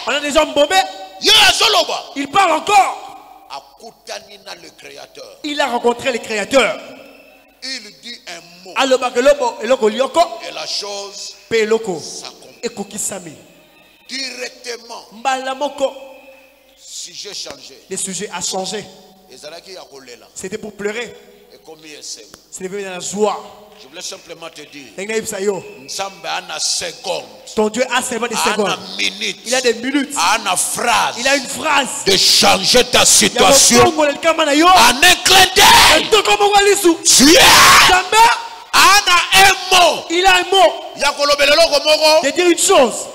On a des gens bombés. Il parle encore. Il a rencontré le Créateur. Il dit un mot. Et la chose s'accomplit. Directement. Si j'ai changé. Le sujet a changé. C'était pour pleurer. C'est devenu dans la joie. Je voulais simplement te dire. Ton Dieu a seulement des secondes. Il a des minutes. Il a une phrase. De changer ta situation. En un clin d'œil. Tu es. Il a un mot. De dire une chose.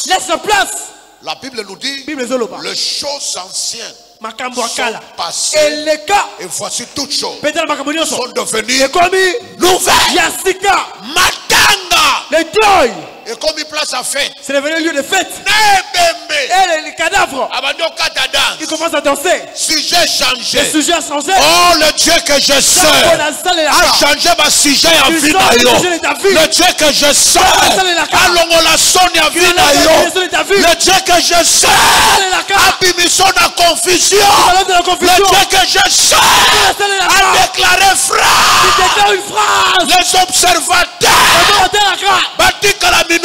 Laisse la place. La Bible nous dit. Les choses anciennes sont passées. Et voici toutes choses sont devenues nouvelles. Matanga. Le deuil. Et comme il place à fête. C'est devenu un lieu de fête. Et les cadavres. Ils commencent à danser. Sujet changé. Le sujet a changé. Oh, le Dieu que je sers a changé ma sujet en vie. Le Dieu que je sers a longola sonne en vie. Le Dieu que je sers a bimison en confusion. Le Dieu que je sers a déclaré phrase. Les observateurs. Les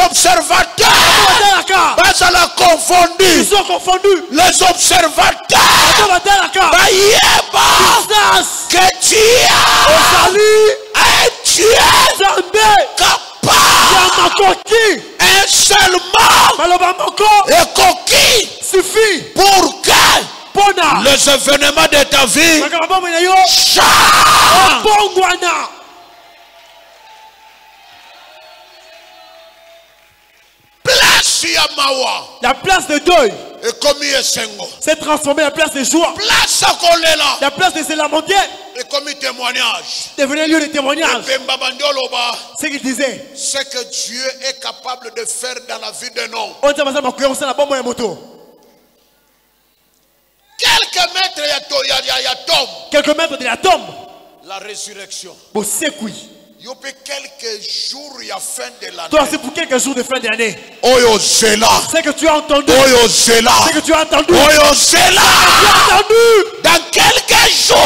observateurs ils sont confondus. Les observateurs que Dieu est Dieu capable. Un seul mot est coquille suffit pour que les événements de ta vie changent. La place de deuil s'est transformée en place de joie. La place de Zélamondier devenait lieu de témoignage. Ce qu'il disait, c'est que Dieu est capable de faire dans la vie d'un homme. Quelques mètres de la tombe. La résurrection. Il y a quelques jours il y a fin de l'année. Toi c'est pour quelques jours de fin d'année. C'est que tu as entendu. C'est que tu as entendu. Dans quelques jours.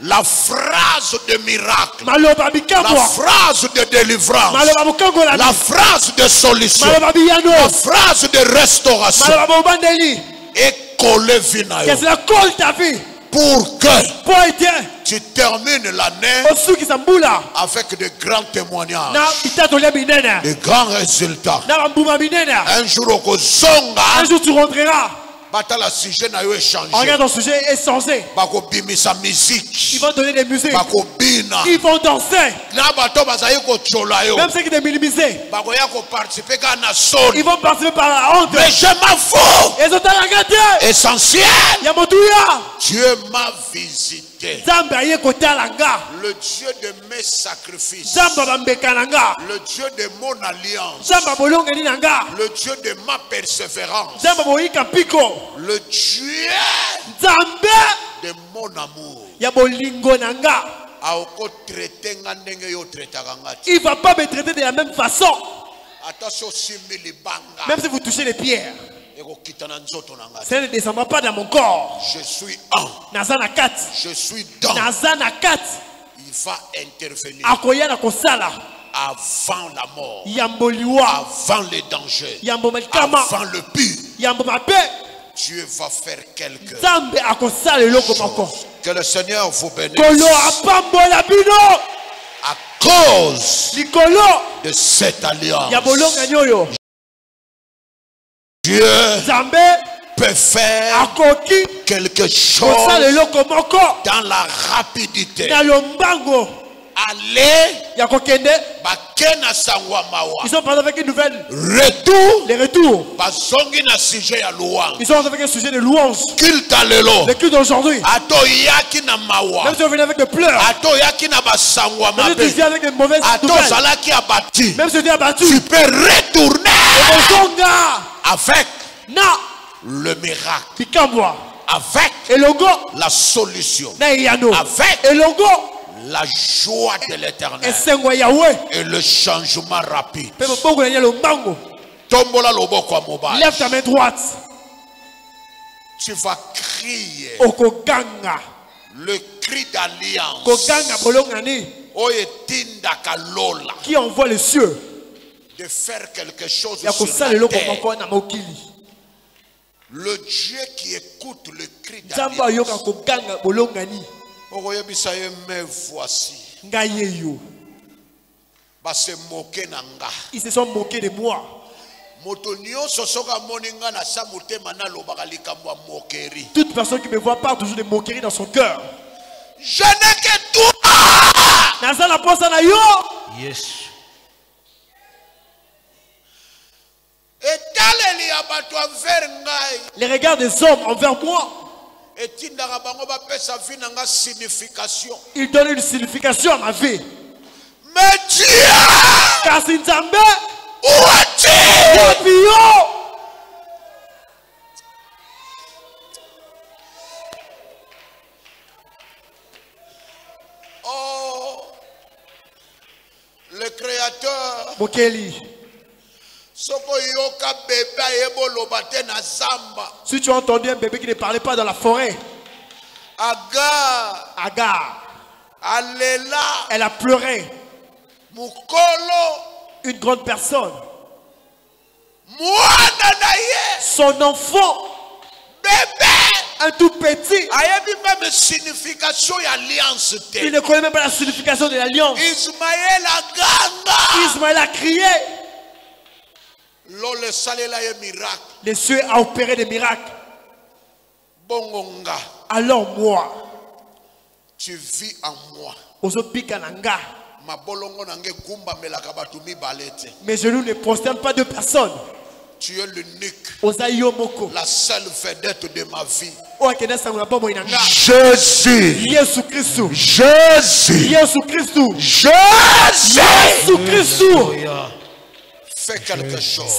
La phrase de miracle. La phrase de délivrance. La phrase de solution. La phrase de restauration. Et coller ta vie. Pour que tu termines l'année avec de grands témoignages, de grands résultats. Un jour tu rentreras. Regarde, ton sujet est changé. Ils vont donner des musiques. Ils vont danser. Même ceux qui te minimisaient, ils vont participer par la honte. Mais je m'en fous. Essentiel. Dieu m'a visité. Le Dieu de mes sacrifices. Le Dieu de mon alliance. Le Dieu de ma persévérance. Le Dieu de mon amour. Il ne va pas me traiter de la même façon. Même si vous touchez les pierres, ça ne descendra pas dans mon corps. Je suis un. Je suis dans. Il va intervenir avant la mort, avant les dangers, avant le pire. Dieu va faire quelque chose. Que le Seigneur vous bénisse. À cause de cette alliance, Dieu peut faire quelque chose dans la rapidité. Allez, ils sont partis avec une nouvelle. Les retours. Ils sont avec un sujet de louange. Le culte d'aujourd'hui. Même si on venait avec des pleurs. Même si tu viens avec des mauvaises nouvelles. Même si tu es abattu. Tu peux retourner avec le miracle. Avec la solution. Avec la joie de l'Éternel et le changement rapide. Lève ta main droite. Tu vas crier le cri d'alliance qui envoie les cieux de faire quelque chose sur la terre. Le Dieu qui écoute le cri d'alliance. Mais voici, ils se sont moqués de moi. Toute personne qui me voit parle toujours de moquerie dans son cœur. Je n'ai que toi. Yes. Les regards des hommes envers moi, il donne une signification à ma vie. Mais Dieu, où es-tu? Oh, le Créateur. Si tu as entendu un bébé qui ne parlait pas dans la forêt, Agar, elle a pleuré. Une grande personne, son enfant, un tout petit, il ne connaît même pas la signification de l'alliance. Ismaël a crié. Les cieux a opéré des miracles. Alors moi, tu vis en moi. Mes genoux ne prosternent pas de personne. Tu es l'unique, la seule vedette de ma vie. Jésus. Jésus. Jésus. Fais quelque chose.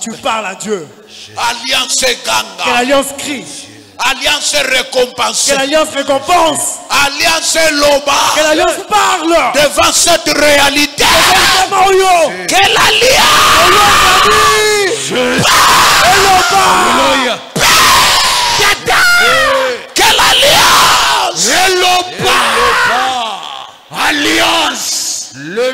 Tu parles à Dieu. Alliance Que l'alliance crie. Alliance récompense. Que l'alliance récompense. Alliance loba. Que l'alliance parle. Devant cette réalité. Que l'alliance. Alliance. Le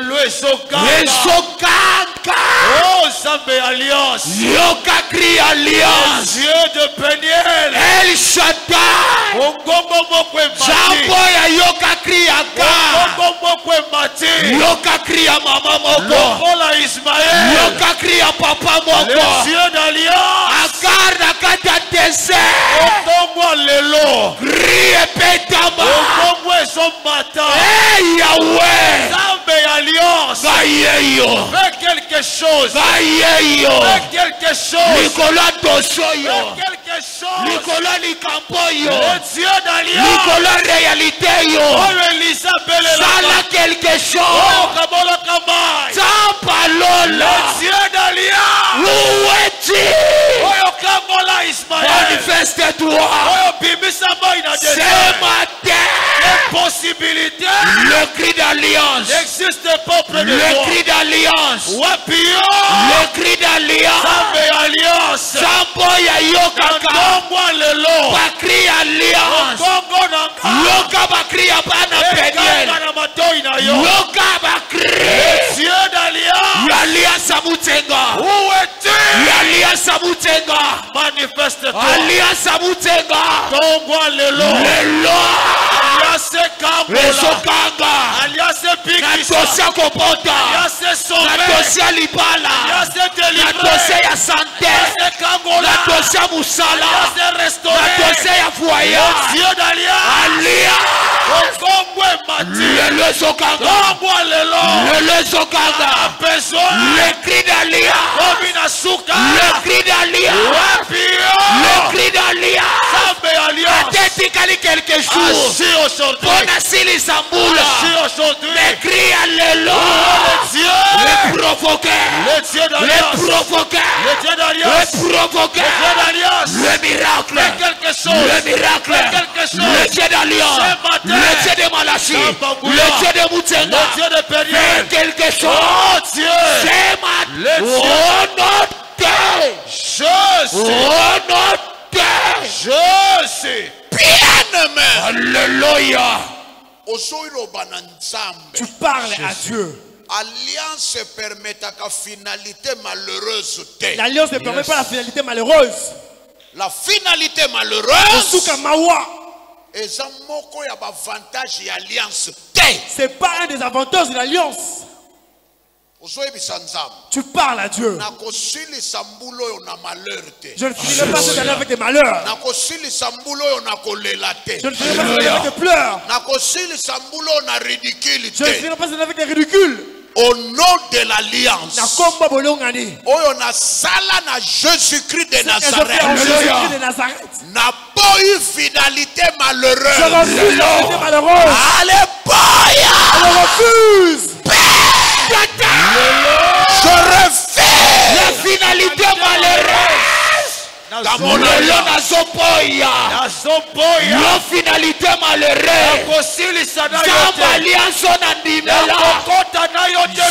oh, Zambé Alliance. Yoka crie alliance. Dieu de Peniel. El Shaddai. Jamboya yoka crie Agar. Yoka crie à maman moko. Ismaël. Yoka crie à papa moko. Le Dieu d'alliance. Agar nakata désert. Otombo lelo. Crie et pétama. Otombo son matin. Hey Yahweh. Zambé Alliance. Fais quelque chose. Fais quelque chose. Nicolas Dosoyo. Fais quelque chose. Nicolas Nikampoyo. Le Dieu d'alliance. Nicolas réalité yo. Oh Elisabeth. Sala quelque chose. Oh Kabola Kamai. Tapalola. Le Dieu d'alliance. Où es-tu? Oh Kabola Ismaël. Manifeste-toi. Oh Bibisamba ina ce matin. Possibilité. Le cri d'alliance. N'existe pas près de le toi. Cri d'alliance. Wapio. Le cri d'alliance. Sambe alliance. Samboya yokaka. Ndongwa lelo. Bakri alliance. Ndongo nanga. Yoka bakri apana Peniel. Yoka bakri. Dieu d'alliance. L'alliance amutenga. Où es-tu? L'alliance amutenga. Manifeste-toi. Alliance amutenga. Ndongwa lelo. Lelo. Aliase Kambola. Resokanga. Aliase Bikisa. Natosia kopota. Aliase Sombe. Natosia libala. Aliase Delivré. Natosia ya santé. Aliase Kangola. Natosia musala. Aliase Restauré. Natosia ya foyer. Dieu d'alliance. Alliance. Okongwe mati. Lelo sokanga. Ndongwa lelo. Lelo sokanga. Besoin. Le cri d'alliance. Komina suka. Le cri d'alliance. Wapio. Le cri d'alliance. Sambe alliance. Atetikali quelque chose. Assis aujourd'hui. Bonasili Samboula. Assis aujourd'hui. Le cri alléluia. Le Dieu. Le provoqueur. Le Dieu d'alliance. Le provoqueur. Le Dieu d'alliance. Le provoqueur. Le Dieu d'alliance. Le miracle. Fais quelque chose. Le miracle. Fais quelque chose. Le Dieu d'alliance. Ce matin. Le Dieu de Malachi. Le Dieu de Moutenga. Le Dieu de Peniel. Fais quelque chose. Oh Dieu. Ce matin. Le Dieu. Oh notre. Je sais. Oh notre. Je sais. Bien-aimé. Alléluia. Tu parles à Dieu. Alliance permet ta finalité malheureuse. L'alliance ne permet pas la finalité malheureuse. La finalité malheureuse. C'est pas un des avantages de l'alliance. Tu parles à Dieu. Je ne finirai pas cette année avec des malheurs. Je ne finirai pas cette année avec des pleurs. Je ne finirai pas cette année avec des ridicules. Au nom de l'alliance, Jésus-Christ de Nazareth, n'a pas eu finalité malheureuse. Je refuse la finalité malheureuse. Alléluia. Je refuse. Je refais la finalité malheureuse. Dans mon élan, la finalité malheureuse.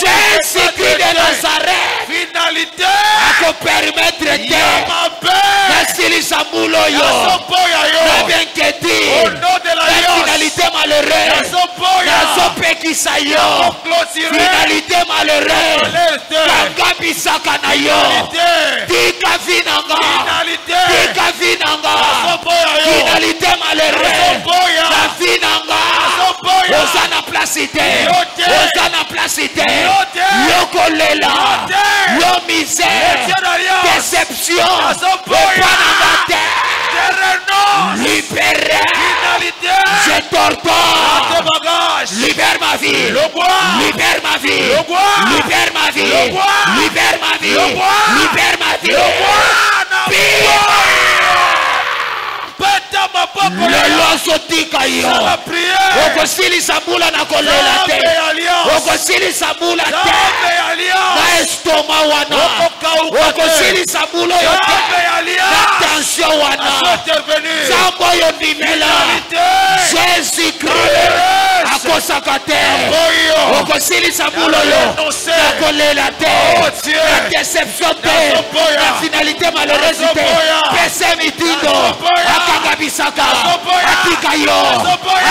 Jésus-Christ de Nazareth. Finalité. À permettre de finalité malheureuse. Finalité malheureuse. Tika vinanga. Tika vinanga. Finalité malheureuse. La vinanga. Osana placité. Osana placité. Yokolela. Yo misère. Déception. Libéré. Je torture. Libère ma vie. Libère ma vie. Libère ma vie. Libère ma vie. Libère ma vie. Le losotika yo. Okosili samula na kolela te. Okosili samula te. Na estoma wana. Okosili samula yo te. Na tension wana. Sambo yo nimela. Jésus Christ. Akosaka te. Okosili samula yo. Na kolela te. Na déception te. Na finalité malheureuse te. Pese mitindo. Akagabisaka. Atikayo.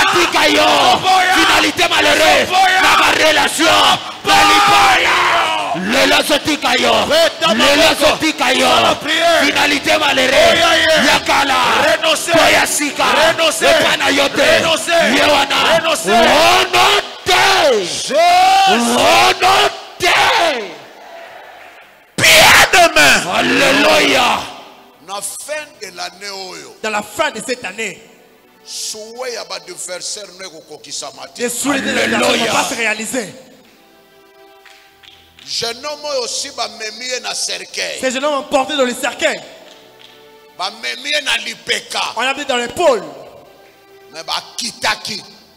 Atikayo. Finalité malheureuse. Dans ma relation. Le losotikayo. Le losotikayo. Finalité malheureuse. Yakala. Koyasika. Epanayote. Yewana. Honote. Honote. Bien demain. Alléluia. Dans la fin de cette année, les souhaits de la personne ne vont pas se réaliser. Ces jeunes hommes ont porté dans le cercueil. On a mis dans l'épaule.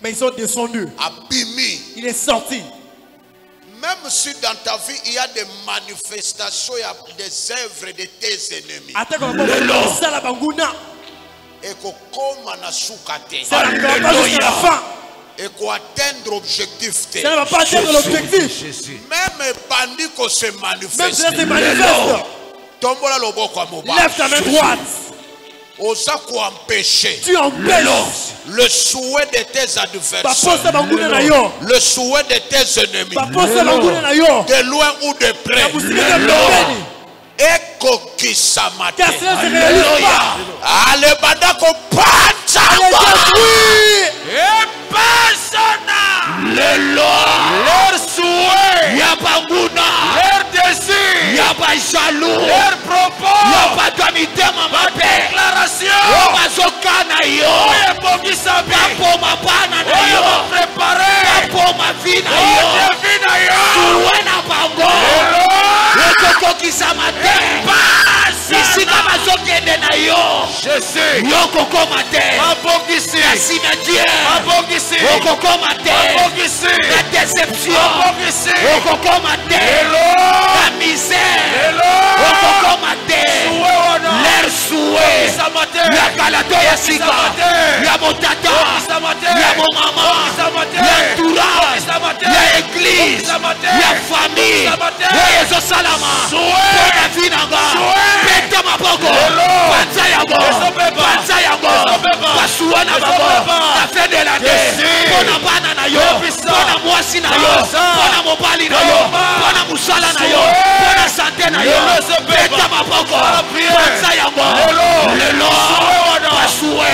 Mais ils sont descendus. Il est sorti. Même si dans ta vie il y a des manifestations, il y a des œuvres de tes ennemis. Et qu'on et qu'on atteindre l'objectif. Ça ne va pas atteindre l'objectif. Même bandit qu'on se manifeste. Même si ça se manifeste. Lève ta main droite. Tu empêches le souhait de tes adversaires, le souhait de tes ennemis, de loin ou de près. Leur souhait, leur désir, leur propos, ma déclaration, la déception, la misère, leur souhait, la galato ya sika, ya motata, ya mama, ya entourage, ya église, ya famille, ya salama, pona vinanga, peta maboko, panza yango, pasuana babo, la fin de l'année, pona bana na yo, pona mwasi na yo, pona mobali na yo, pona musala na yo, pona santé na yo, peta maboko, panza yango, lelo, pasue,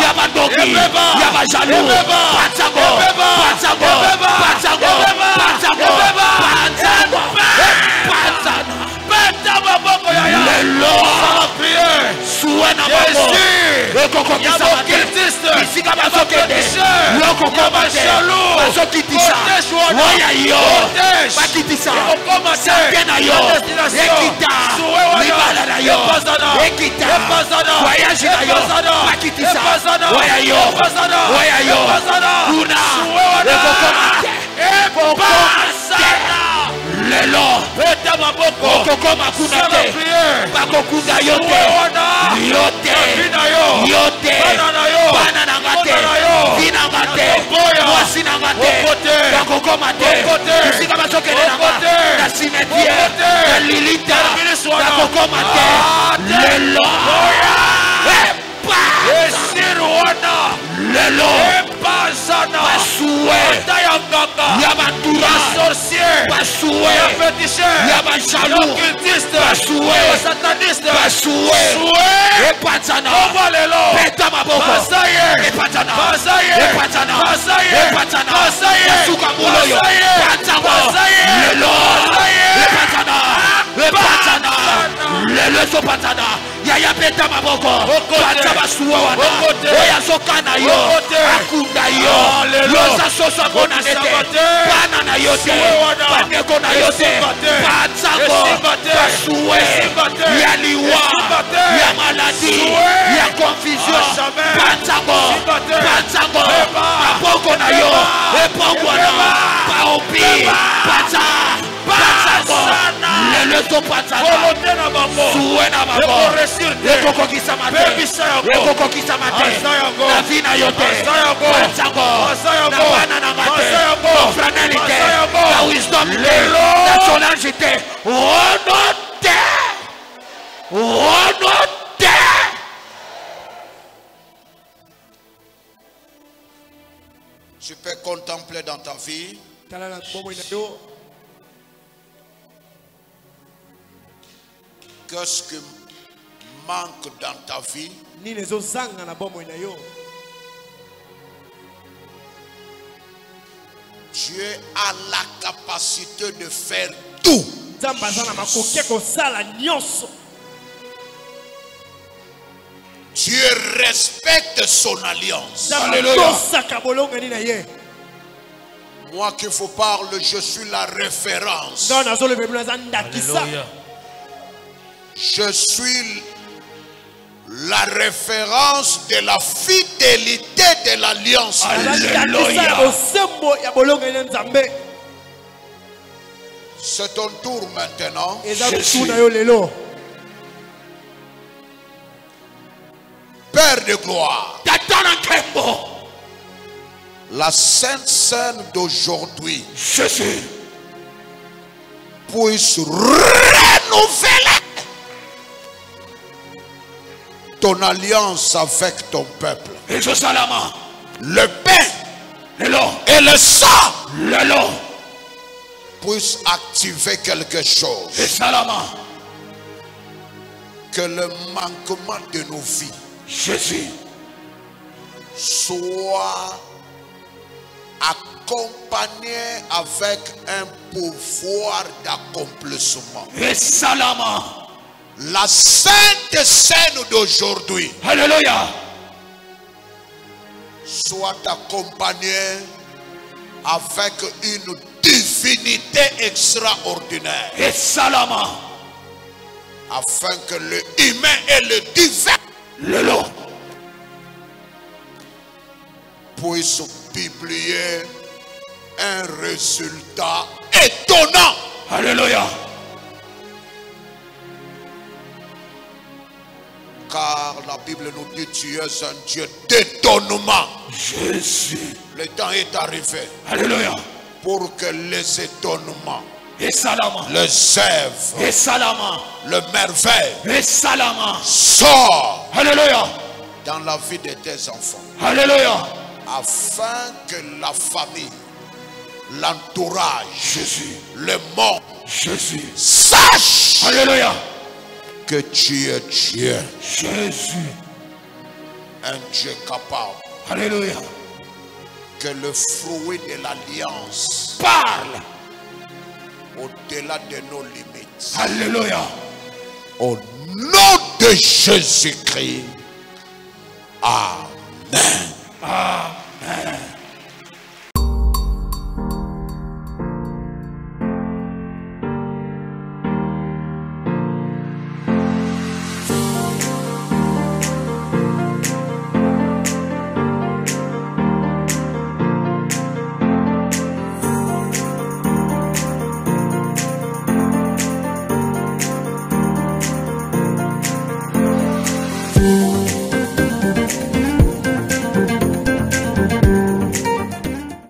yaba doki, yaba jalou, panzago, panzago, panzago, panzago, panzago, panzago, peta maboko ya ya, lelo, souhait na babo, ekoko kisama isika bazokende, loko komase, bazokitisa, waya yo, bakitisa, santé na yo, ekita, libala na yo, ekita, voyage na yo, bakitisa, waya yo, kuna, ekoko mate, lelo, okokoma kuna te, bakokunda yote, yote, bana nangate, vinangate, mwasi nangate, bakokoma te, usika bazokende nanga, na cimetière, na lilita, bakokoma te, lelo, lelo, basoué, yabatura, basoué, yabajalou, basoué, epatana, peta maboko, epatana, patana yasuka muloyo patana le patana le so patana yaya peta maboko pataba suwa wana oya sokana yo akunda yo loza sosa kona nete pana na yote paneko na yote patako suwe ya liwa ya maladi ya confusion patako maboko na yo epongwana paopi pata le to patana suwe na babo ekoko kisamate na vina yote patako na bana na mate na fraternité na wisdom na solangité honote Tu peux contempler dans ta vie qu'est-ce qui manque dans ta vie. Dieu a la capacité de faire tout. Dieu respecte son alliance. Alléluia. Moi qui vous parle, je suis la référence. Alléluia. Je suis la référence de la fidélité de l'alliance. Alléluia. C'est ton tour maintenant. Père de gloire, la sainte scène d'aujourd'hui puisse renouveler ton alliance avec ton peuple. Le pain et le sang puissent activer quelque chose. Que le manquement de nos vies soit accompagné avec un pouvoir d'accomplissement. La sainte scène d'aujourd'hui soit accompagnée avec une divinité extraordinaire, afin que le humain et le divin puissent publier un résultat étonnant. Alléluia. Car la Bible nous dit tu es un Dieu d'étonnement. Jésus. Le temps est arrivé. Alléluia. Pour que les étonnements, Et salama. les œuvres, Et salama. le merveille Et salama. sortent Alléluia. dans la vie de tes enfants. Alléluia. Afin que la famille, l'entourage, Jésus. le monde Jésus. sache Alléluia. que tu es Dieu, Jésus. un Dieu capable. Alléluia. Que le fruit de l'alliance Parle. au-delà de nos limites. Alléluia. Au nom de Jésus-Christ. Amen.